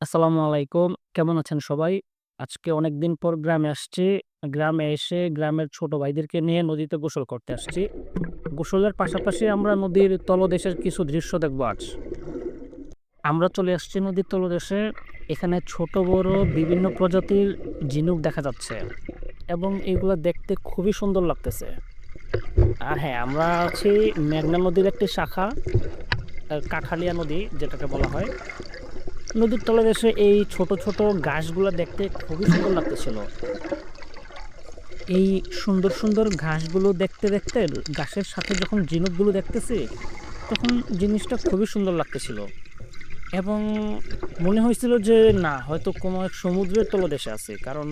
আসসালামু আলাইকুম। কেমন আছেন সবাই? আজকে অনেকদিন পর গ্রামে আসছি। গ্রামে এসে গ্রামের ছোট ভাইদেরকে নিয়ে নদীতে গোসল করতে আসছি। গোসলের পাশাপাশি আমরা নদীর তলদেশের কিছু দৃশ্য দেখব আজ। আমরা চলে আসছি নদীর তলদেশে। এখানে ছোট বড় বিভিন্ন প্রজাতির ঝিনুক দেখা যাচ্ছে এবং এগুলা দেখতে খুবই সুন্দর লাগতেছে। আর হ্যাঁ, আমরা আছি মেঘনা নদীর একটি শাখা, কাঠালিয়া নদী যেটাকে বলা হয়। নদীর তলদেশে এই ছোট, ছোট ঘাসগুলা দেখতে খুবই সুন্দর লাগতেছিল। এই সুন্দর, সুন্দর ঘাসগুলো দেখতে, দেখতে ঘাসের সাথে যখন ঝিনুকগুলো দেখতেছি, তখন জিনিসটা খুবই সুন্দর লাগতেছিল এবং মনে হয়েছিল যে না হয়তো কোনো এক সমুদ্রের তলদেশে আছি। কারণ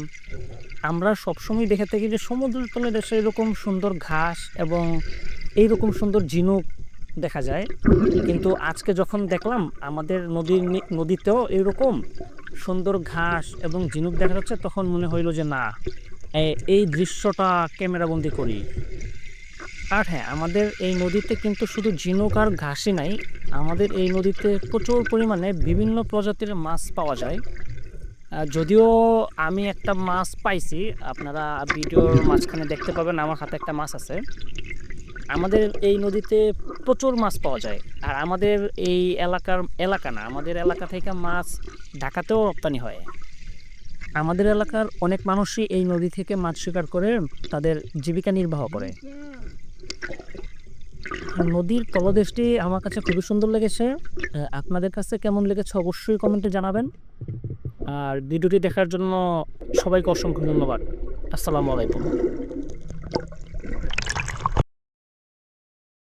আমরা সবসময় দেখে থাকি যে সমুদ্রের তলদেশে এরকম সুন্দর ঘাস এবং এইরকম সুন্দর ঝিনুক দেখা যায়। কিন্তু আজকে যখন দেখলাম আমাদের নদীতেও এরকম সুন্দর ঘাস এবং ঝিনুক দেখা যাচ্ছে, তখন মনে হইল যে না, এই দৃশ্যটা ক্যামেরাবন্দি করি। আর হ্যাঁ, আমাদের এই নদীতে কিন্তু শুধু ঝিনুক আর ঘাসই নাই, আমাদের এই নদীতে প্রচুর পরিমাণে বিভিন্ন প্রজাতির মাছ পাওয়া যায়। যদিও আমি একটা মাছ পাইছি, আপনারা ভিডিওর মাঝখানে দেখতে পাবেন আমার হাতে একটা মাছ আছে। আমাদের এই নদীতে প্রচুর মাছ পাওয়া যায়। আর আমাদের এই এলাকা না, আমাদের এলাকা থেকে মাছ ঢাকাতেও রপ্তানি হয়। আমাদের এলাকার অনেক মানুষই এই নদী থেকে মাছ শিকার করে তাদের জীবিকা নির্বাহ করে। নদীর তলদেশটি আমার কাছে খুবই সুন্দর লেগেছে। আপনাদের কাছে কেমন লেগেছে অবশ্যই কমেন্টে জানাবেন। আর ভিডিওটি দেখার জন্য সবাইকে অসংখ্য ধন্যবাদ। আসসালামু আলাইকুম।